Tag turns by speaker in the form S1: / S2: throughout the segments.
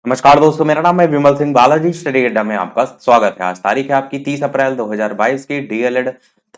S1: नमस्कार दोस्तों, मेरा नाम है विमल सिंह बालाजी। स्टडी अड्डा में आपका स्वागत है। आज तारीख है आपकी 30 अप्रैल 2022 की। डीएलएड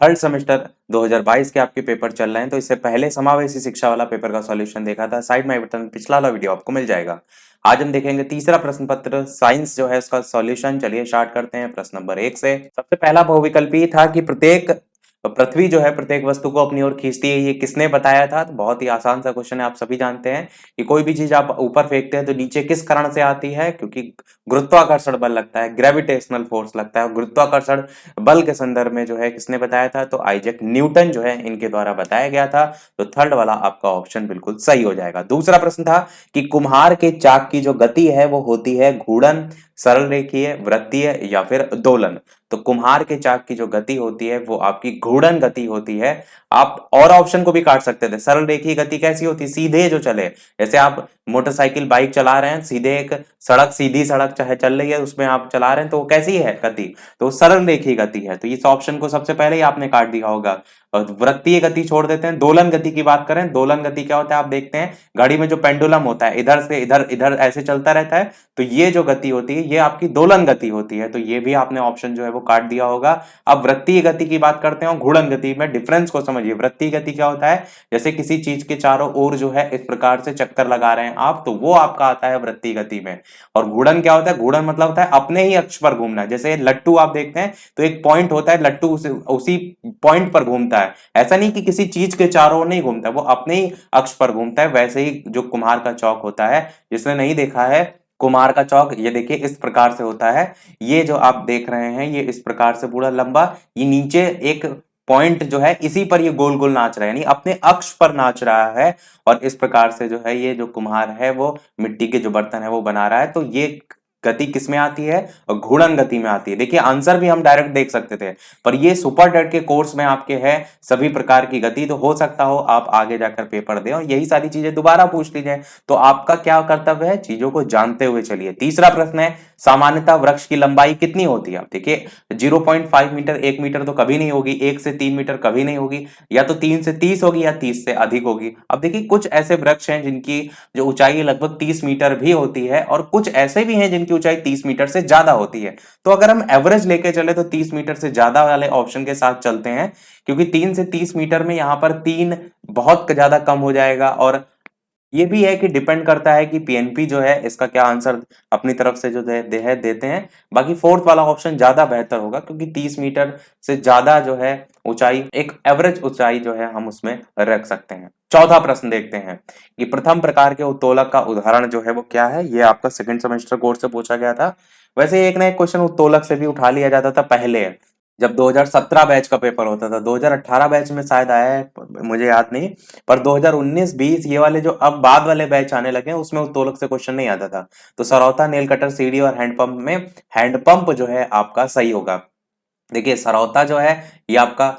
S1: थर्ड सेमेस्टर 2022 के आपके पेपर चल रहे हैं। तो इससे पहले समावेशी शिक्षा वाला पेपर का सॉल्यूशन देखा था, साइड में आई बटन पिछला वाला वीडियो आपको मिल जाएगा। आज हम देखेंगे तीसरा प्रश्न पत्र साइंस जो है उसका सॉल्यूशन। चलिए स्टार्ट करते हैं प्रश्न नंबर 1 से। सबसे पहला बहुविकल्पी था कि प्रत्येक पृथ्वी जो है प्रत्येक वस्तु को अपनी ओर खींचती है। ये किसने बताया था? तो बहुत ही आसान सा क्वेश्चन है, आप सभी जानते हैं कि कोई भी चीज आप ऊपर फेंकते हैं तो नीचे किस कारण से आती है? क्योंकि गुरुत्वाकर्षण बल लगता है, ग्रेविटेशनल फोर्स लगता है। गुरुत्वाकर्षण बल के संदर्भ में जो है किसने बताया था? तो आइजैक न्यूटन जो है इनके द्वारा बताया गया था। तो थर्ड वाला आपका ऑप्शन बिल्कुल सही हो जाएगा। दूसरा प्रश्न था कि कुम्हार के चाक की जो गति है वो होती है घूर्णन, सरल रेखीय, वृत्तीय या फिर दोलन। तो कुम्हार के चाक की जो गति होती है वो आपकी घूर्णन गति होती है। आप और ऑप्शन को भी काट सकते थे। सरल रेखीय गति कैसी होती है? सीधे जो चले, जैसे आप मोटरसाइकिल बाइक चला रहे हैं, सीधे एक सड़क, सीधी सड़क चाहे चल रही है उसमें आप चला रहे हैं, तो वो कैसी है गति? तो सरल रेखीय गति है। तो इस ऑप्शन को सबसे पहले ही आपने काट दिया होगा। और वृत्तीय गति छोड़ देते हैं। दोलन गति की बात करें, दोलन गति क्या होता है आप देखते हैं, घड़ी में जो पेंडुलम होता है इधर से इधर इधर ऐसे चलता रहता है, तो ये जो गति होती है ये आपकी दोलन गति होती है। तो ये भी आपने ऑप्शन जो है वो काट दिया होगा। अब वृत्तीय गति की बात करते हैं, घूर्णन गति में डिफरेंस को समझिए। वृत्तीय गति क्या होता है? जैसे किसी चीज के चारों ओर जो है इस प्रकार से चक्कर लगा रहे हैं आप, तो वो आपका आता है वृत्तीय गति में। और घूर्णन क्या होता है? घूर्णन मतलब होता है अपने ही अक्ष पर घूमना। जैसे लट्टू आप देखते हैं तो एक पॉइंट होता है, लट्टू उसी पॉइंट पर घूमता है। ऐसा नहीं कि किसी चीज के चारों ओर नहीं घूमता, वो अपने ही अक्ष पर घूमता है। वैसे ही जो कुम्हार का चौक होता है, जिसने नहीं देखा है कुम्हार का चौक, ये देखिए इस प्रकार से होता है। ये जो आप देख रहे हैं ये इस प्रकार से पूरा लंबा, ये नीचे एक पॉइंट जो है इसी पर ये गोल गोल नाच रहा है, यानी अपने अक्ष पर नाच रहा है। और इस प्रकार से जो है ये जो कुम्हार है वो मिट्टी के जो बर्तन है वो बना रहा है। तो ये गति किसमें आती है? और घूर्णन गति में आती है। देखिए आंसर भी हम डायरेक्ट देख सकते थे, पर ये सुपर टेट के कोर्स में आपके है सभी प्रकार की गति। तो हो सकता हो आप आगे जाकर पेपर दें और यही सारी चीजें दोबारा पूछ ली जाए। तो आपका क्या कर्तव्य है? चीजों को जानते हुए चलिए। तीसरा प्रश्न है, सामान्यतः वृक्ष की लंबाई कितनी होती है? देखिए 0.5 मीटर, 1 मीटर तो कभी नहीं होगी, 1 से 3 मीटर कभी नहीं होगी, या तो 3 से 30 होगी या 30 से अधिक होगी। अब देखिए कुछ ऐसे वृक्ष हैं जिनकी जो ऊंचाई लगभग 30 मीटर भी होती है, और कुछ ऐसे भी हैं जिनकी ऊंचाई 30 मीटर से ज्यादा होती है। तो अगर हम एवरेज लेके चले तो 30 मीटर से ज्यादा वाले ऑप्शन के साथ चलते हैं, क्योंकि 3 से 30 मीटर में यहां पर 3 बहुत ज्यादा कम हो जाएगा। और ये भी है कि डिपेंड करता है कि पीएनपी जो है इसका क्या आंसर अपनी तरफ से जो देते हैं। बाकी फोर्थ वाला ऑप्शन ज्यादा बेहतर होगा, क्योंकि 30 मीटर से ज्यादा जो है ऊंचाई, एक एवरेज ऊंचाई जो है हम उसमें रख सकते हैं। चौथा प्रश्न देखते हैं कि प्रथम प्रकार के उत्तोलक का उदाहरण जो है वो क्या है। ये आपका सेकंड सेमेस्टर कोर्स से पूछा गया था। वैसे एक ना एक क्वेश्चन उत्तोलक से भी उठा लिया जाता था पहले, जब 2017 बैच का पेपर होता था। 2018 बैच में शायद आया है, मुझे याद नहीं। पर 2019-20 ये वाले जो अब बाद वाले बैच आने लगे हैं उसमें उत्तोलक से क्वेश्चन नहीं आता था। तो सरौता, नेल कटर, सीढ़ी और हैंडपंप में हैंडपंप जो है आपका सही होगा। देखिए सरौता जो है ये आपका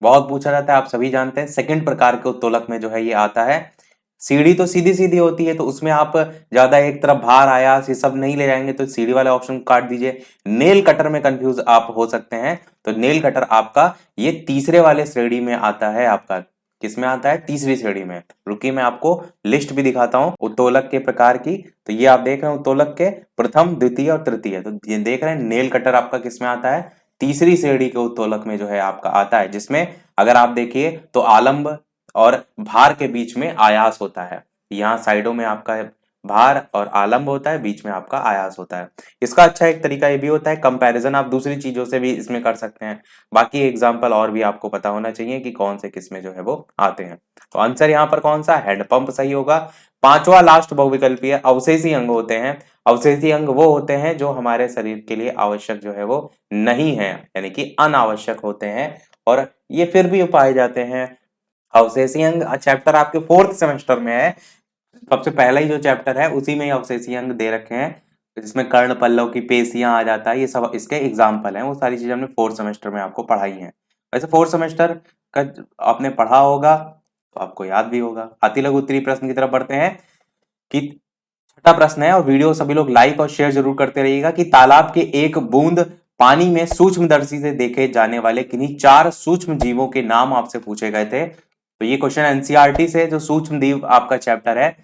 S1: बहुत पूछा जाता है, आप सभी जानते हैं। सेकंड प्रकार के उत्तोलक में जो है ये आता है। सीढ़ी तो सीधी सीधी होती है, तो उसमें आप ज्यादा एक तरफ भार, आयास ये सब नहीं ले जाएंगे, तो सीढ़ी वाले ऑप्शन को काट दीजिए। नेल कटर में कंफ्यूज आप हो सकते हैं, तो नेल कटर आपका ये तीसरे वाले श्रेणी में आता है। आपका किसमें आता है? तीसरी श्रेणी में। रुकिए मैं आपको लिस्ट भी दिखाता हूं उत्तोलक के प्रकार की। तो ये आप देख रहे हैं उत्तोलक के प्रथम, द्वितीय और तृतीय। तो ये देख रहे हैं नेल कटर आपका किसमें आता है? तीसरी श्रेणी के उत्तोलक में जो है आपका आता है, जिसमें अगर आप देखिए तो आलंब और भार के बीच में आयास होता है। यहाँ साइडों में आपका भार और आलंब होता है, बीच में आपका आयास होता है। इसका अच्छा एक तरीका ये भी होता है, कंपैरिजन आप दूसरी चीजों से भी इसमें कर सकते हैं। बाकी एग्जांपल और भी आपको पता होना चाहिए कि कौन से किसमें जो है वो आते हैं। तो आंसर यहाँ पर कौन सा? हैंडपंप सही होगा। पांचवा लास्ट बहुविकल्पीय, अवशेषी अंग होते हैं। अवशेषी अंग वो होते हैं जो हमारे शरीर के लिए आवश्यक जो है वो नहीं है, यानी कि अनावश्यक होते हैं, और ये फिर भी पाए जाते हैं। अवशेषी अंग चैप्टर आपके फोर्थ सेमेस्टर में है। सबसे पहला ही जो चैप्टर है उसी में ही अवशेषी अंग दे रखे हैं, जिसमें कर्ण पल्लव की पेशियां आ जाता है। ये सब इसके एग्जाम्पल हैं। वो सारी चीजें हमने फोर्थ सेमेस्टर में आपको पढ़ाई हैं। वैसे फोर्थ सेमेस्टर का आपने पढ़ा होगा तो आपको याद भी होगा। अति लघु उत्तरीय प्रश्न की तरफ बढ़ते हैं कि छठा प्रश्न है, और वीडियो सभी लोग लाइक और शेयर जरूर करते रहिएगा, कि तालाब के एक बूंद पानी में सूक्ष्मदर्शी से देखे जाने वाले किन्हीं 4 सूक्ष्म जीवों के नाम आपसे पूछे गए थे। तो ये क्वेश्चन एनसीईआरटी से, जो सूक्ष्म जीव आपका चैप्टर है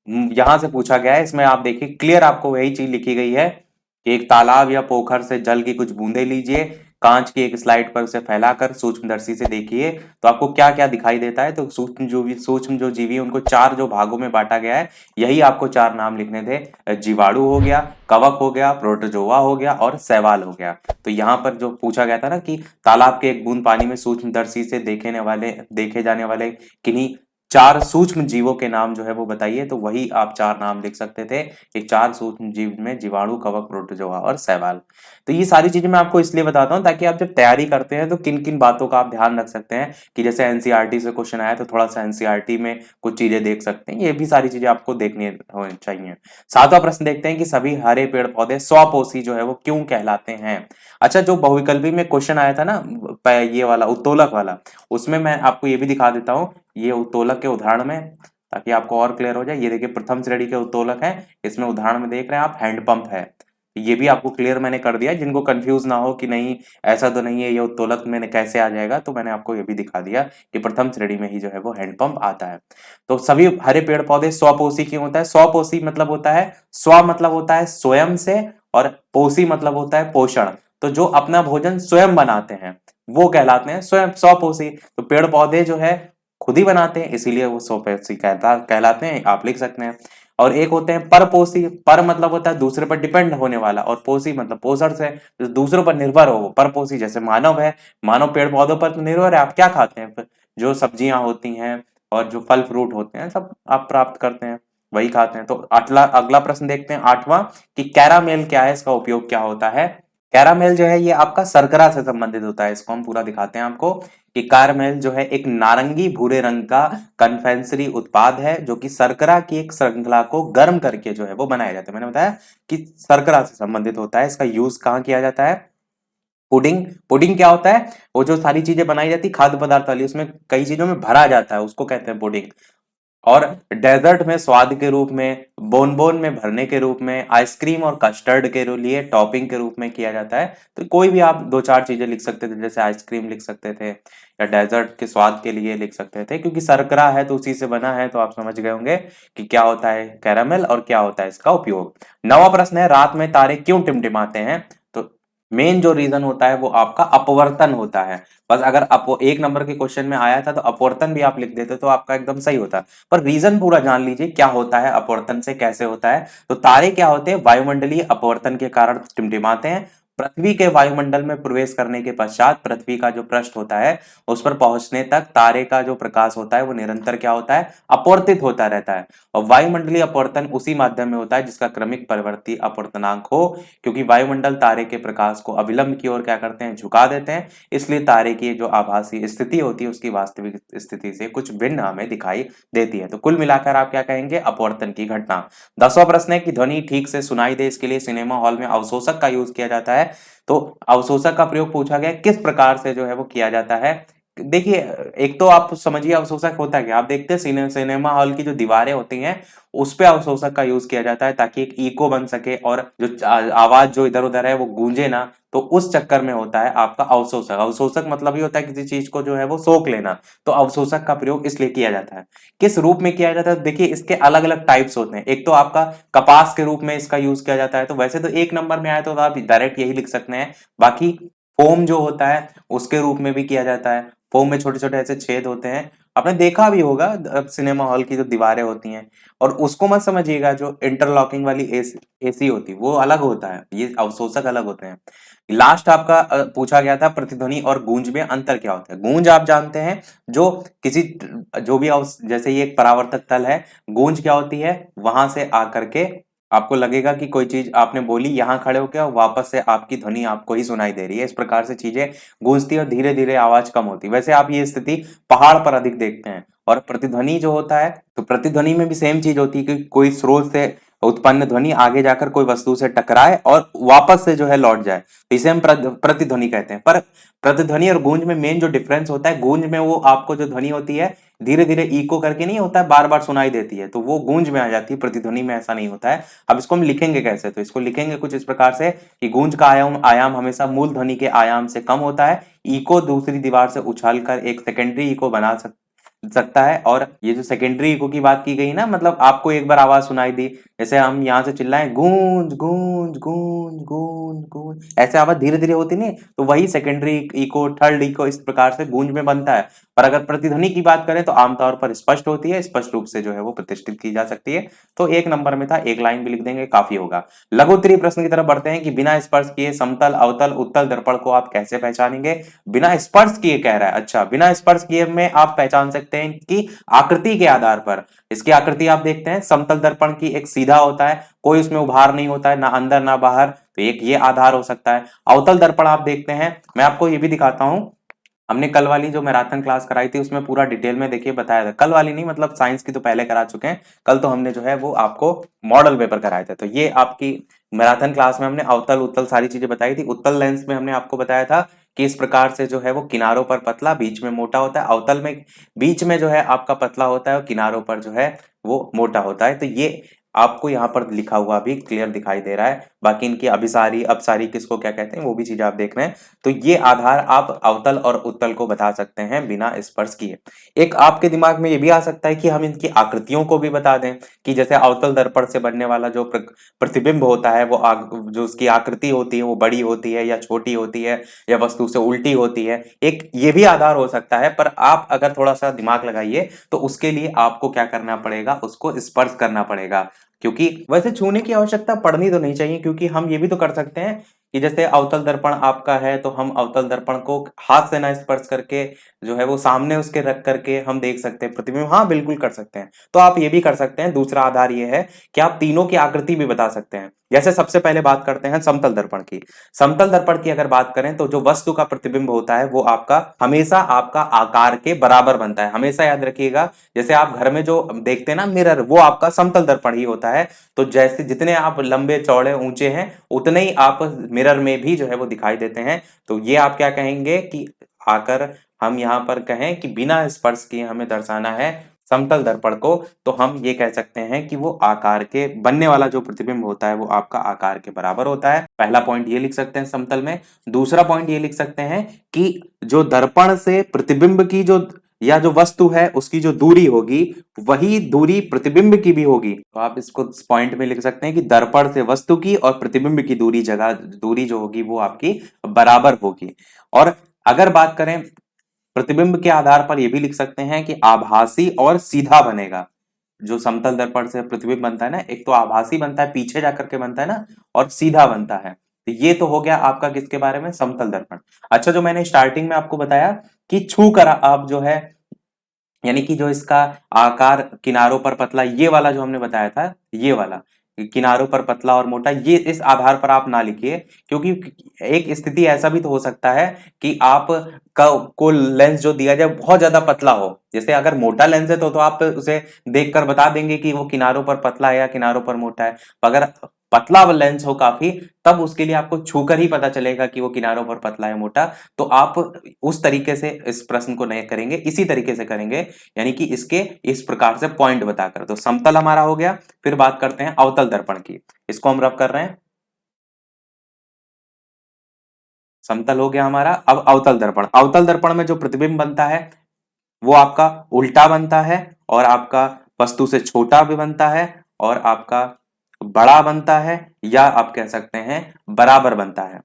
S1: यहां से पूछा गया है। इसमें आप देखिए क्लियर आपको वही चीज लिखी गई है कि एक तालाब या पोखर से जल की कुछ बूंदे लीजिए, कांच की एक स्लाइड पर उसे फैलाकर सूक्ष्मदर्शी से देखिए तो आपको क्या क्या दिखाई देता है। तो सूक्ष्म जो जीवी है उनको चार जो भागों में बांटा गया है, यही आपको चार नाम लिखने थे। जीवाणु हो गया, कवक हो गया, प्रोटोजोआ हो गया और शैवाल हो गया। तो यहाँ पर जो पूछा गया था ना कि तालाब के एक बूंद पानी में सूक्ष्मदर्शी से देखे जाने वाले किन्हीं चार सूक्ष्म जीवों के नाम जो है वो बताइए, तो वही आप चार नाम लिख सकते थे कि चार सूक्ष्म जीव में जीवाणु, कवक, प्रोटोजोआ और शैवाल। तो ये सारी चीजें मैं आपको इसलिए बताता हूँ ताकि आप जब तैयारी करते हैं तो किन किन बातों का आप ध्यान रख सकते हैं, कि जैसे एनसीईआरटी से क्वेश्चन आया तो थोड़ा सा एनसीईआरटी में कुछ चीजें देख सकते हैं। ये भी सारी चीजें आपको देखनी होनी चाहिए। सातवां प्रश्न देखते हैं कि सभी हरे पेड़ पौधे स्वपोषी जो है वो क्यों कहलाते हैं। अच्छा, जो बहुविकल्पी में क्वेश्चन आया था ना, ये वाला उत्तोलक वाला, उसमें मैं आपको ये भी दिखा देता हूँ ये उत्तोलक के उदाहरण में, ताकि आपको और क्लियर हो जाए। ये देखिए प्रथम श्रेणी के उत्तोलक है, इसमें उदाहरण में देख रहे हैं आप हैंडपंप है। ये भी आपको क्लियर मैंने कर दिया, जिनको कंफ्यूज ना हो कि नहीं ऐसा तो नहीं है ये उत्तोलक मैंने कैसे आ जाएगा, तो मैंने आपको ये भी दिखा दिया कि प्रथम श्रेणी में ही जो है वो हैंडपंप आता है। तो सभी हरे पेड़ पौधे स्वपोषी क्यों होता है। स्वपोषी मतलब होता है, स्व मतलब होता है स्वयं से, और पोषी मतलब होता है पोषण। तो जो अपना भोजन स्वयं बनाते हैं वो कहलाते हैं स्वयं स्वपोषी। तो पेड़ पौधे जो है खुद ही बनाते हैं, इसीलिए वो स्वपोषी कहलाते हैं, आप लिख सकते हैं। और एक होते हैं परपोषी। पर मतलब होता है दूसरे पर डिपेंड होने वाला, और पोषी मतलब पोषण से जो दूसरों पर निर्भर हो वो परपोषी। जैसे मानव है, मानव पेड़ पौधों पर तो निर्भर है, आप क्या खाते हैं, जो सब्जियां होती हैं और जो फल फ्रूट होते हैं सब आप प्राप्त करते हैं, वही खाते हैं। तो अगला प्रश्न देखते हैं आठवां, कि कैरामेल क्या है, इसका उपयोग क्या होता है। कैरामेल जो है ये आपका शर्करा से संबंधित होता है। इसको हम पूरा दिखाते हैं आपको कि कैरामेल जो है एक नारंगी भूरे रंग का कन्फेक्शनरी उत्पाद है जो कि शर्करा की एक श्रृंखला को गर्म करके जो है वो बनाया जाता है। मैंने बताया कि शर्करा से संबंधित होता है। इसका यूज कहाँ किया जाता है। पुडिंग। पुडिंग क्या होता है, वो जो सारी चीजें बनाई जाती है खाद्य पदार्थ वाली, उसमें कई चीजों में भरा जाता है, उसको कहते हैं पुडिंग। और डेजर्ट में स्वाद के रूप में, बोनबोन में भरने के रूप में, आइसक्रीम और कस्टर्ड के लिए टॉपिंग के रूप में किया जाता है। तो कोई भी आप दो चार चीजें लिख सकते थे, जैसे आइसक्रीम लिख सकते थे या डेजर्ट के स्वाद के लिए लिख सकते थे, क्योंकि शर्करा है तो उसी से बना है, तो आप समझ गए होंगे कि क्या होता है कैरामेल और क्या होता है इसका उपयोग। नवा प्रश्न है, रात में तारे क्यों टिमटिमाते हैं। तो मेन जो रीजन होता है वो आपका अपवर्तन होता है। बस अगर एक नंबर के क्वेश्चन में आया था तो अपवर्तन भी आप लिख देते तो आपका एकदम सही होता, पर रीजन पूरा जान लीजिए क्या होता है अपवर्तन से कैसे होता है। तो तारे क्या होते हैं, वायुमंडलीय अपवर्तन के कारण टिमटिमाते हैं। पृथ्वी के वायुमंडल में प्रवेश करने के पश्चात पृथ्वी का जो पृष्ठ होता है उस पर पहुंचने तक तारे का जो प्रकाश होता है वो निरंतर क्या होता है, अपवर्तित होता रहता है। और वायुमंडलीय अपवर्तन उसी माध्यम में होता है जिसका क्रमिक परिवर्ती अपवर्तनांक हो, क्योंकि वायुमंडल तारे के प्रकाश को अविलंब की ओर क्या करते हैं, झुका देते हैं। इसलिए तारे की जो आभासी स्थिति होती है उसकी वास्तविक स्थिति से कुछ भिन्न हमें दिखाई देती है। तो कुल मिलाकर आप क्या कहेंगे, अपवर्तन की घटना। 10वां प्रश्न है कि ध्वनि ठीक से सुनाई दे इसके लिए सिनेमा हॉल में अवशोषक का यूज किया जाता है। तो अवशोषक का प्रयोग पूछा गया किस प्रकार से जो है वो किया जाता है। देखिए, एक तो आप समझिए अवशोषक होता है क्या। आप देखते हैं सिनेमा हॉल की जो दीवारें होती हैं उस पे अवशोषक का यूज किया जाता है ताकि एक इको बन सके और जो आवाज जो इधर उधर है वो गूंजे ना। तो उस चक्कर में होता है आपका अवशोषक। अवशोषक मतलब ही होता है किसी चीज को जो है वो सोख लेना। तो अवशोषक का प्रयोग इसलिए किया जाता है। किस रूप में किया जाता है, देखिए इसके अलग अलग टाइप्स होते हैं। एक तो आपका कपास के रूप में इसका यूज किया जाता है, तो वैसे तो एक नंबर में आया तो आप डायरेक्ट यही लिख सकते हैं। बाकी फोम जो होता है उसके रूप में भी किया जाता है। फोम में छोटे छोटे ऐसे छेद होते हैं, आपने देखा भी होगा सिनेमा हॉल की जो दीवारें होती हैं। और उसको मत समझिएगा, जो इंटरलॉकिंग वाली एसी होती है वो अलग होता है, ये अवशोषक अलग होते हैं। लास्ट आपका पूछा गया था प्रतिध्वनि और गूंज में अंतर क्या होता है। गूंज आप जानते हैं, जो किसी जो भी जैसे ये एक परावर्तक तल है, गूंज क्या होती है, वहां से आकर के आपको लगेगा कि कोई चीज आपने बोली यहां खड़े होकर और वापस से आपकी ध्वनि आपको ही सुनाई दे रही है। इस प्रकार से चीजें गूंजती और धीरे धीरे आवाज कम होती। वैसे आप ये स्थिति पहाड़ पर अधिक देखते हैं। और प्रतिध्वनि जो होता है, तो प्रतिध्वनि में भी सेम चीज होती है कि कोई स्रोत से उत्पन्न ध्वनि आगे जाकर कोई वस्तु से टकराए और वापस से जो है लौट जाए, तो इसे हम प्रतिध्वनि कहते हैं। पर प्रतिध्वनि और गूंज में मेन जो डिफरेंस होता है, गूंज में वो आपको जो ध्वनि होती है धीरे धीरे इको करके नहीं होता है, बार बार सुनाई देती है, तो वो गूंज में आ जाती है। प्रतिध्वनि में ऐसा नहीं होता है। अब इसको हम लिखेंगे कैसे, तो इसको लिखेंगे कुछ इस प्रकार से कि गूंज का आयाम हमेशा मूल ध्वनि के आयाम से कम होता है। इको दूसरी दीवार से उछाल कर एक सेकेंडरी इको सकता है। और ये जो सेकेंडरी इको की बात की गई ना, मतलब आपको एक बार आवाज सुनाई दी, जैसे हम यहाँ से चिल्लाएं गूंज गूंज गूंज गूंज गूंज, ऐसे आवाज धीरे धीरे होती नहीं, तो वही सेकेंडरी इको, थर्ड इको इस प्रकार से गूंज में बनता है। पर अगर प्रतिध्वनि की बात करें तो आमतौर पर स्पष्ट होती है, स्पष्ट रूप से जो है वो प्रतिष्ठित की जा सकती है। तो एक नंबर में था, एक लाइन भी लिख देंगे काफी होगा। लघु उत्तरीय प्रश्न की तरफ बढ़ते हैं कि बिना स्पर्श किए समतल, अवतल, उत्तल दर्पण को आप कैसे पहचानेंगे? बिना स्पर्श किए कह रहा है। अच्छा, बिना स्पर्श किए में आप पहचान सकते हैं कि आकृति के आधार पर। इसकी आकृति आप देखते हैं, समतल दर्पण की एक सीधा होता है, कोई उसमें उभार नहीं होता है, ना अंदर ना बाहर, तो एक ये आधार हो सकता है। अवतल दर्पण आप देखते हैं, मैं आपको ये भी दिखाता हूं, हमने कल वाली जो मैराथन क्लास कराई थी उसमें पूरा डिटेल में देखिए बताया था। कल वाली नहीं, मतलब साइंस की तो पहले करा चुके हैं, कल तो हमने जो है वो आपको मॉडल पेपर कराए थे। तो ये आपकी मैराथन क्लास में हमने अवतल उत्तल सारी चीजें बताई थी। उत्तल लेंस में हमने आपको बताया था कि इस प्रकार से जो है वो किनारों पर पतला, बीच में मोटा होता है। अवतल में बीच में जो है आपका पतला होता है और किनारों पर जो है वो मोटा होता है। तो ये आपको यहाँ पर लिखा हुआ भी क्लियर दिखाई दे रहा है। बाकी इनकी अभिसारी, अपसारी किसको क्या कहते हैं वो भी चीज आप देख रहे हैं। तो ये आधार आप अवतल और उत्तल को बता सकते हैं बिना स्पर्श किए। एक आपके दिमाग में ये भी आ सकता है कि हम इनकी आकृतियों को भी बता दें, कि जैसे अवतल दर्पण से बनने वाला जो प्रतिबिंब होता है वो जो उसकी आकृति होती है वो बड़ी होती है या छोटी होती है, या वस्तु से उल्टी होती है, एक ये भी आधार हो सकता है। पर आप अगर थोड़ा सा दिमाग लगाइए तो उसके लिए आपको क्या करना पड़ेगा, उसको स्पर्श करना पड़ेगा। क्योंकि वैसे छूने की आवश्यकता पड़नी तो नहीं चाहिए, क्योंकि हम ये भी तो कर सकते हैं कि जैसे अवतल दर्पण आपका है तो हम अवतल दर्पण को हाथ से ना स्पर्श करके जो है वो सामने उसके रख करके हम देख सकते हैं प्रतिबिंब। हाँ बिल्कुल कर सकते हैं। तो आप ये भी कर सकते हैं। दूसरा आधार ये है कि आप तीनों की आकृति भी बता सकते हैं। जैसे सबसे पहले बात करते हैं समतल दर्पण की। समतल दर्पण की अगर बात करें तो जो वस्तु का प्रतिबिंब होता है वो आपका हमेशा आपका आकार के बराबर बनता है। हमेशा याद रखिएगा, जैसे आप घर में जो देखते हैं ना मिरर, वो आपका समतल दर्पण ही होता है। तो जैसे जितने आप लंबे चौड़े ऊंचे हैं उतने ही आप मिरर में भी जो है वो दिखाई देते हैं। तो ये आप क्या कहेंगे कि आकर हम यहां पर कहें कि बिना स्पर्श किए हमें दर्शाना है समतल दर्पण को, तो हम ये कह सकते हैं कि वो आकार के बनने वाला जो प्रतिबिंब होता है वो आपका आकार के बराबर होता है। पहला पॉइंट ये लिख सकते हैं समतल में। दूसरा पॉइंट ये लिख सकते हैं कि जो दर्पण से प्रतिबिंब की जो या जो वस्तु है उसकी जो दूरी होगी वही दूरी प्रतिबिंब की भी होगी। तो आप इसको पॉइंट में लिख सकते हैं कि दर्पण से वस्तु की और प्रतिबिंब की दूरी, जगह दूरी जो होगी वो आपकी बराबर होगी। और अगर बात करें प्रतिबिंब के आधार पर यह भी लिख सकते हैं कि आभासी और सीधा बनेगा। जो समतल दर्पण से प्रतिबिंब बनता है ना, एक तो आभासी बनता है, पीछे जाकर के बनता है ना, और सीधा बनता है। तो ये तो हो गया आपका किसके बारे में, समतल दर्पण। अच्छा, जो मैंने स्टार्टिंग में आपको बताया कि छू कर आप जो है, यानी कि जो इसका आकार किनारों पर पतला, ये वाला जो हमने बताया था, ये वाला किनारों पर पतला और मोटा, ये इस आधार पर आप ना लिखिए। क्योंकि एक स्थिति ऐसा भी तो हो सकता है कि आप को लेंस जो दिया जाए बहुत ज्यादा पतला हो। जैसे अगर मोटा लेंस है तो आप उसे देखकर बता देंगे कि वो किनारों पर पतला है या किनारों पर मोटा है। अगर पतला लेंस हो काफी, तब उसके लिए आपको छूकर ही पता चलेगा कि वो किनारों पर पतला है मोटा। तो आप उस तरीके से इस प्रश्न को नहीं करेंगे, इसी तरीके से करेंगे, यानी कि इसके इस प्रकार से पॉइंट बताकर। तो समतल हमारा हो गया। फिर बात करते हैं अवतल दर्पण की, इसको हम रब कर रहे हैं। समतल हो गया हमारा। अब अवतल दर्पण, अवतल दर्पण में जो प्रतिबिंब बनता है वो आपका उल्टा बनता है, और आपका वस्तु से छोटा भी बनता है, और आपका बड़ा बनता है, या आप कह सकते हैं बराबर बनता है।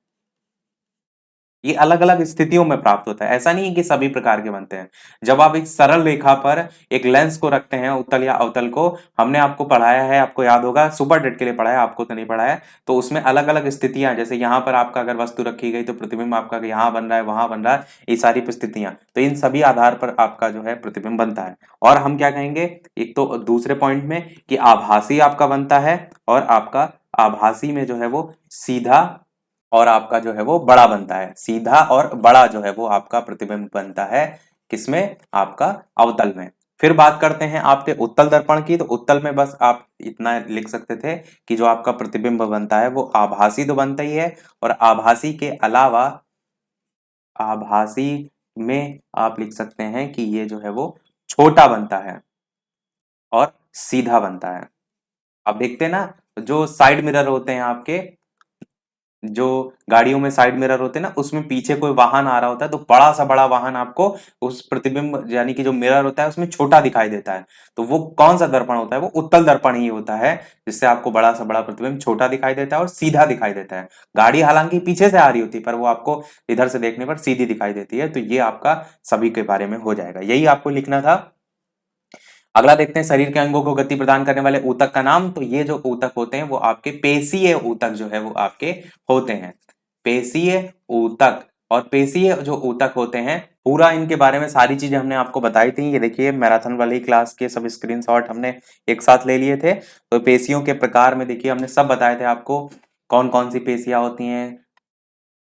S1: ये अलग अलग स्थितियों में प्राप्त होता है, ऐसा नहीं है कि सभी प्रकार के बनते हैं। जब आप एक सरल रेखा पर एक लेंस को रखते हैं, उत्तल या अवतल को, हमने आपको पढ़ाया है, आपको याद होगा, सुपर डेट के लिए पढ़ाया, आपको तो नहीं पढ़ाया। तो उसमें अलग अलग स्थितियां, जैसे यहाँ पर आपका अगर वस्तु रखी गई तो प्रतिबिंब आपका यहाँ बन रहा है, वहां बन रहा है, ये सारी स्थितियां, तो इन सभी आधार पर आपका जो है प्रतिबिंब बनता है। और हम क्या कहेंगे, एक तो दूसरे पॉइंट में कि आभासी आपका बनता है, और आपका आभासी में जो है वो सीधा और आपका जो है वो बड़ा बनता है। सीधा और बड़ा जो है वो आपका प्रतिबिंब बनता है, किसमें, आपका अवतल में। फिर बात करते हैं आपके उत्तल दर्पण की। तो उत्तल में बस आप इतना लिख सकते थे कि जो आपका प्रतिबिंब बनता है वो आभासी तो बनता ही है, और आभासी के अलावा आभासी में आप लिख सकते हैं कि ये जो है वो छोटा बनता है और सीधा बनता है। आप देखते हैं ना, जो साइड मिरर होते हैं आपके, जो गाड़ियों में साइड मिरर होते हैं ना, उसमें पीछे कोई वाहन आ रहा होता है तो बड़ा सा बड़ा वाहन आपको उस प्रतिबिंब यानी कि जो मिरर होता है उसमें छोटा दिखाई देता है। तो वो कौन सा दर्पण होता है? वो उत्तल दर्पण ही होता है, जिससे आपको बड़ा सा बड़ा प्रतिबिंब छोटा दिखाई देता है और सीधा दिखाई देता है। गाड़ी हालांकि पीछे से आ रही होती है पर वो आपको इधर से देखने पर सीधी दिखाई देती है। तो ये आपका सभी के बारे में हो जाएगा, यही आपको लिखना था। अगला देखते हैं शरीर के अंगों को गति प्रदान करने वाले ऊतक का नाम। तो ये जो ऊतक होते हैं वो आपके पेशीय ऊतक जो है वो आपके होते हैं। पेशीय ऊतक, और पेशीय जो ऊतक होते हैं पूरा इनके बारे में सारी चीजें हमने आपको बताई थी। ये देखिए मैराथन वाली क्लास के सब स्क्रीनशॉट हमने एक साथ ले लिए थे। तो पेशियों के प्रकार में देखिए हमने सब बताए थे आपको कौन कौन सी पेशियां होती हैं।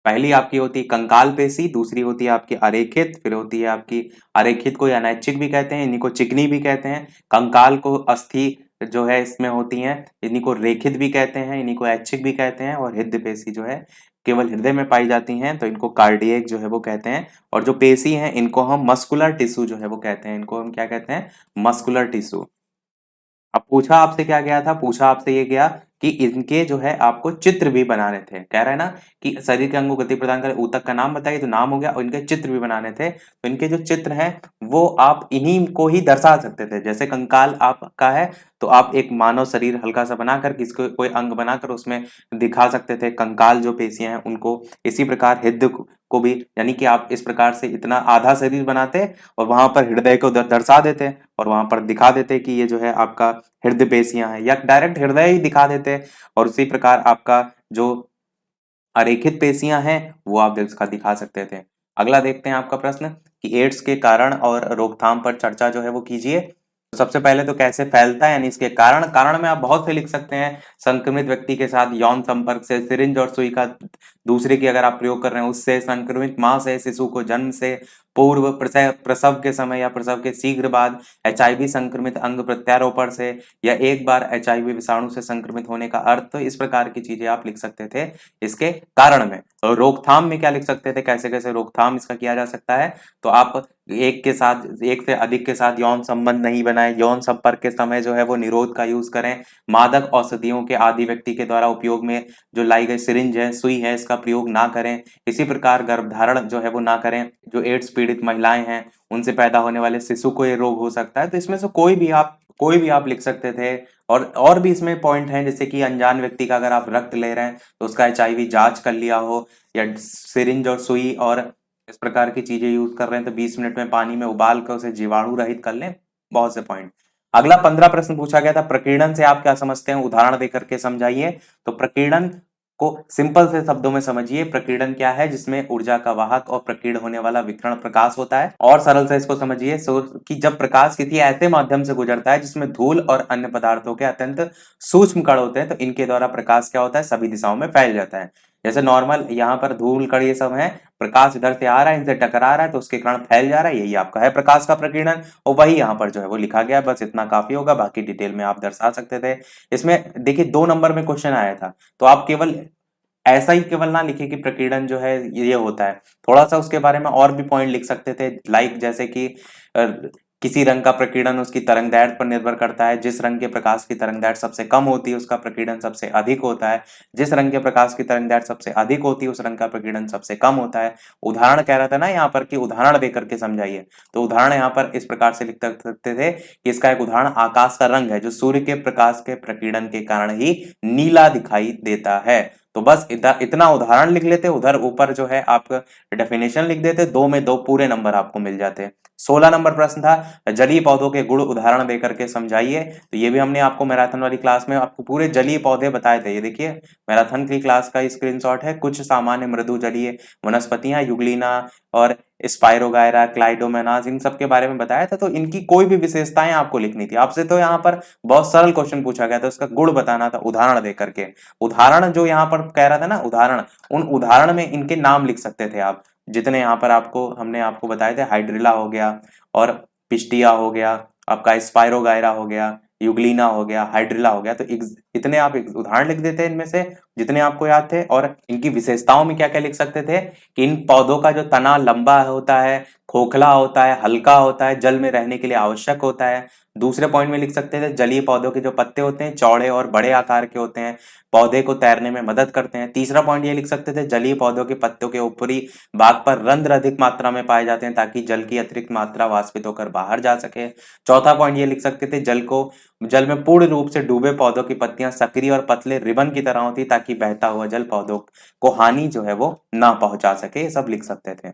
S1: पहली आपकी होती है कंकाल पेशी, दूसरी होती है आपकी अरेखित, फिर होती है आपकी अरेखित को अनैच्छिक भी कहते हैं, इन्हीं को चिकनी भी कहते हैं। कंकाल को अस्थि जो है इसमें होती हैं, इन्हीं को रेखित भी कहते हैं, इन्हीं को ऐच्छिक भी कहते हैं। और हृदय पेशी जो है केवल हृदय में पाई जाती हैं तो इनको कार्डियक जो है वो कहते हैं। और जो पेशी हैं इनको हम मस्कुलर टिश्यू जो है वो कहते हैं, इनको हम क्या कहते हैं? Muscular tissue. अब पूछा आपसे क्या गया था? पूछा आपसे ये गया कि इनके जो है आपको चित्र भी बनाने थे। कह रहे हैं ना कि शरीर के अंगों को गति प्रदान करे, ऊतक का नाम बताइए, तो नाम हो गया, और इनके चित्र भी बनाने थे। तो इनके जो चित्र हैं वो आप इन्हीं को ही दर्शा सकते थे। जैसे कंकाल आपका है तो आप एक मानव शरीर हल्का सा बनाकर किसको कोई अंग बनाकर उसमें दिखा सकते थे कंकाल जो पेशियां हैं उनको। इसी प्रकार हृदय को भी, यानी कि आप इस प्रकार से इतना आधा शरीर बनाते और वहां पर हृदय को दर्शा देते और वहां पर दिखा देते कि ये जो है आपका हृदय पेशियां हैं, या डायरेक्ट हृदय ही दिखा देते। और उसी प्रकार आपका जो अरेखित पेशियां हैं वो आप दिखा सकते थे। अगला देखते हैं आपका प्रश्न कि एड्स के कारण और रोकथाम पर चर्चा जो है वो कीजिए। तो सबसे पहले तो कैसे फैलता है यानी इसके कारण। कारण में आप बहुत से लिख सकते हैं। संक्रमित व्यक्ति के साथ यौन संपर्क से, सिरिंज और सुई का दूसरे की अगर आप प्रयोग कर रहे हैं उससे, संक्रमित मां से, शिशु को जन्म से पूर्व, प्रसव के समय या प्रसव के शीघ्र बाद, एचआईवी संक्रमित अंग प्रत्यारोपण से, या एक बार एचआईवी विषाणु से संक्रमित होने का अर्थ। तो इस प्रकार की चीजें आप लिख सकते थे इसके कारण में। और रोकथाम में क्या लिख सकते थे, कैसे कैसे रोकथाम इसका किया जा सकता है? तो आप एक से अधिक के साथ यौन संबंध नहीं बनाए, यौन संपर्क के समय जो है वो निरोध का यूज करें, मादक औषधियों के आदि व्यक्ति के द्वारा उपयोग में जो लाई गई सिरिंज है, सुई है, इसका प्रयोग ना करें। इसी प्रकार गर्भधारण जो है वो ना करें। जो एड्स पीड़ित महिलाएं हैं उनसे पैदा होने वाले शिशु को ये रोग हो सकता है। तो इसमें से कोई भी आप लिख सकते थे। और भी इसमें पॉइंट हैं, जैसे कि अनजान व्यक्ति का अगर आप रक्त ले रहे हैं तो उसका एचआईवी जांच कर लिया हो, या सिरिंज और सुई और इस प्रकार की चीजें यूज कर रहे हैं तो 20 मिनट में पानी में उबाल कर उसे जीवाणु रहित कर लें। बहुत से पॉइंट। अगला 15 प्रश्न पूछा गया था, प्रकीर्णन से आप क्या समझते हैं, उदाहरण देकर के समझाइए। तो प्रकीर्णन को सिंपल से शब्दों में समझिए। प्रकीर्णन क्या है? जिसमें ऊर्जा का वाहक और प्रकीर्ण होने वाला विकिरण प्रकाश होता है। और सरल से इसको समझिए कि जब प्रकाश किसी ऐसे माध्यम से गुजरता है जिसमें धूल और अन्य पदार्थों के अत्यंत सूक्ष्म कण होते हैं तो इनके द्वारा प्रकाश क्या होता है? सभी दिशाओं में फैल जाता है। जैसे नॉर्मल यहाँ पर धूल कण ये सब है, प्रकाश इधर से आ रहा है, इनसे टकरा रहा है तो उसके कारण फैल जा रहा है, यही आपका है प्रकाश का प्रकीर्णन। और वही यहाँ पर जो है वो लिखा गया, बस इतना काफी होगा, बाकी डिटेल में आप दर्शा सकते थे। इसमें देखिए 2 नंबर में क्वेश्चन आया था, तो आप केवल ऐसा ही केवल ना लिखे कि प्रकीर्णन जो है ये होता है, थोड़ा सा उसके बारे में और भी पॉइंट लिख सकते थे। लाइक जैसे कि अ, किसी रंग का प्रकीर्णन उसकी तरंगदैर्ध्य पर निर्भर करता है। जिस रंग के प्रकाश की तरंगदैर्ध्य सबसे कम होती है उसका प्रकीर्णन सबसे अधिक होता है। जिस रंग के प्रकाश की तरंगदैर्ध्य सबसे अधिक होती है उस रंग का प्रकीर्णन सबसे कम होता है। उदाहरण कह रहा था ना यहाँ पर कि उदाहरण देकर के समझाइए। तो उदाहरण यहाँ पर इस प्रकार से लिख सकते थे कि इसका एक उदाहरण आकाश का रंग है जो सूर्य के प्रकाश के प्रकीर्णन के कारण ही नीला दिखाई देता है। तो बस इतना उदाहरण लिख लेते, उधर ऊपर जो है आप डेफिनेशन लिख देते, 2 में 2 पूरे नंबर आपको मिल जाते। 16 नंबर प्रश्न था, जलीय पौधों के गुण उदाहरण देकर के समझाइए। तो ये भी हमने आपको मैराथन वाली क्लास में आपको पूरे जलीय पौधे बताए थे। ये देखिए मैराथन की क्लास का स्क्रीनशॉट है। कुछ सामान्य मृदु जलीय वनस्पतियां यूग्लिना और स्पाइरोगायरा, क्लाइडोमोनास, इन सब के बारे में बताया था। तो इनकी कोई भी विशेषताएं आपको लिखनी थी। आपसे तो यहाँ पर बहुत सरल क्वेश्चन पूछा गया था, उसका गुण बताना था उदाहरण देकर के। उदाहरण जो यहाँ पर कह रहा था ना उदाहरण, उन उदाहरण में इनके नाम लिख सकते थे आप, जितने यहाँ पर आपको हमने आपको बताए थे। हाइड्रिला हो गया, और पिस्टिया हो गया, आपका स्पाइरोगायरा हो गया, यूग्लिना हो गया, हाइड्रिला हो गया। तो इतने आप उदाहरण लिख देते इनमें से जितने आपको याद थे। और इनकी विशेषताओं में क्या क्या लिख सकते थे कि इन पौधों का जो तना लंबा होता है, खोखला होता है, हल्का होता है, जल में रहने के लिए आवश्यक होता है। दूसरे पॉइंट में लिख सकते थे जलीय पौधों के जो पत्ते होते हैं चौड़े और बड़े आकार के होते हैं, पौधे को तैरने में मदद करते हैं। तीसरा पॉइंट ये लिख सकते थे जलीय पौधों के पत्तों के ऊपरी भाग पर रंध्र अधिक मात्रा में पाए जाते हैं ताकि जल की अतिरिक्त मात्रा वाष्पित होकर बाहर जा सके। चौथा पॉइंट ये लिख सकते थे जल में पूर्ण रूप से डूबे पौधों की पत्तियां सक्रिय और पतले रिबन की तरह होती ताकि बहता हुआ जल पौधों को हानि जो है वो ना पहुंचा सके, ये सब लिख सकते थे।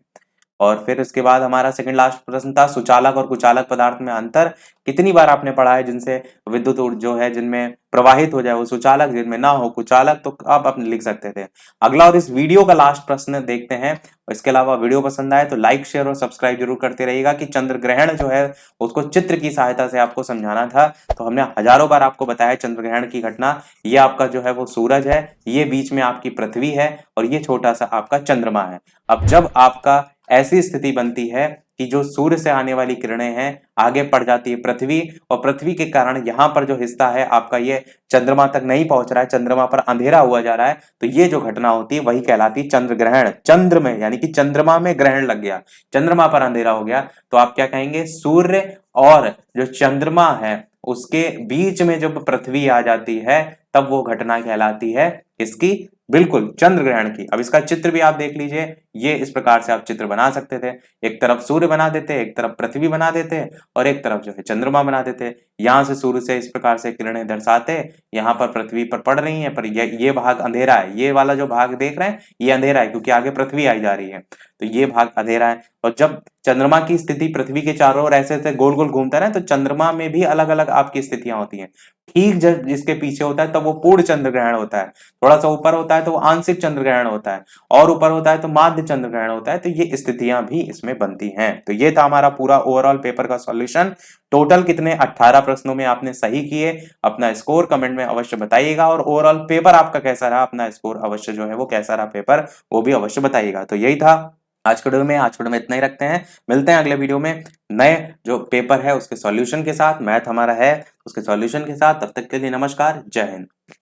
S1: और फिर उसके बाद हमारा सेकंड लास्ट प्रश्न था सुचालक और कुचालक पदार्थ में अंतर। कितनी बार आपने पढ़ा है जिनसे विद्युत जो है जिनमें प्रवाहित हो जाए वो सुचालक, जिनमें ना हो कुचालक, तो आप अपने लिख सकते थे। अगला और इस वीडियो का लास्ट प्रश्न देखते हैं। इसके अलावा वीडियो पसंद आए तो लाइक शेयर और सब्सक्राइब जरूर करते रहिएगा कि चंद्र ग्रहण जो है उसको चित्र की सहायता से आपको समझाना था। तो हमने हजारों बार आपको बताया चंद्र ग्रहण की घटना। ये आपका जो है वो सूरज है, ये बीच में आपकी पृथ्वी है और ये छोटा सा आपका चंद्रमा है। अब जब आपका ऐसी स्थिति बनती है कि जो सूर्य से आने वाली किरणें हैं आगे पड़ जाती है पृथ्वी, और पृथ्वी के कारण यहाँ पर जो हिस्सा है आपका ये चंद्रमा तक नहीं पहुंच रहा है, चंद्रमा पर अंधेरा हुआ जा रहा है, तो ये जो घटना होती है वही कहलाती है चंद्र ग्रहण। चंद्र में यानी कि चंद्रमा में ग्रहण लग गया, चंद्रमा पर अंधेरा हो गया, तो आप क्या कहेंगे सूर्य और जो चंद्रमा है उसके बीच में जब पृथ्वी आ जाती है तब वो घटना कहलाती है इसकी, बिल्कुल चंद्र ग्रहण की। अब इसका चित्र भी आप देख लीजिए, ये इस प्रकार से आप चित्र बना सकते थे। एक तरफ सूर्य बना देते, एक तरफ पृथ्वी बना देते और एक तरफ जो है चंद्रमा बना देते। यहां से सूर्य से इस प्रकार से किरणें दर्शाते, यहाँ पर पृथ्वी पर पड़ रही हैं, पर ये भाग अंधेरा है, ये वाला जो भाग देख रहे हैं ये अंधेरा है क्योंकि आगे पृथ्वी आई जा रही है, तो ये भाग अंधेरा है। और जब चंद्रमा की स्थिति पृथ्वी के चारों ओर ऐसे ऐसे गोल गोल घूमता है ना, तो चंद्रमा में भी अलग अलग आपकी स्थितियां होती हैं। ठीक जब जिसके पीछे होता है तब वो पूर्ण चंद्र ग्रहण होता है, थोड़ा सा ऊपर होता है तो वो आंशिक चंद्र ग्रहण होता है, और ऊपर होता है तो माध्य चंद्र ग्रहण होता है। तो ये स्थितियां भी इसमें बनती हैं। तो ये था हमारा पूरा ओवरऑल पेपर का सॉल्यूशन। टोटल कितने 18 प्रश्नों में आपने सही किए। अपना स्कोर कमेंट में अवश्य बताइएगा, और ओवरऑल पेपर आपका कैसा रहा, अपना स्कोर अवश्य जो है वो कैसा रहा पेपर वो भी अवश्य बताइएगा। तो यही था आज के वीडियो में इतना ही रखते हैं। मिलते हैं अगले वीडियो में नए जो पेपर है उसके सॉल्यूशन के साथ, मैथ हमारा है उसके सॉल्यूशन के साथ। तब तक के लिए नमस्कार, जय हिंद।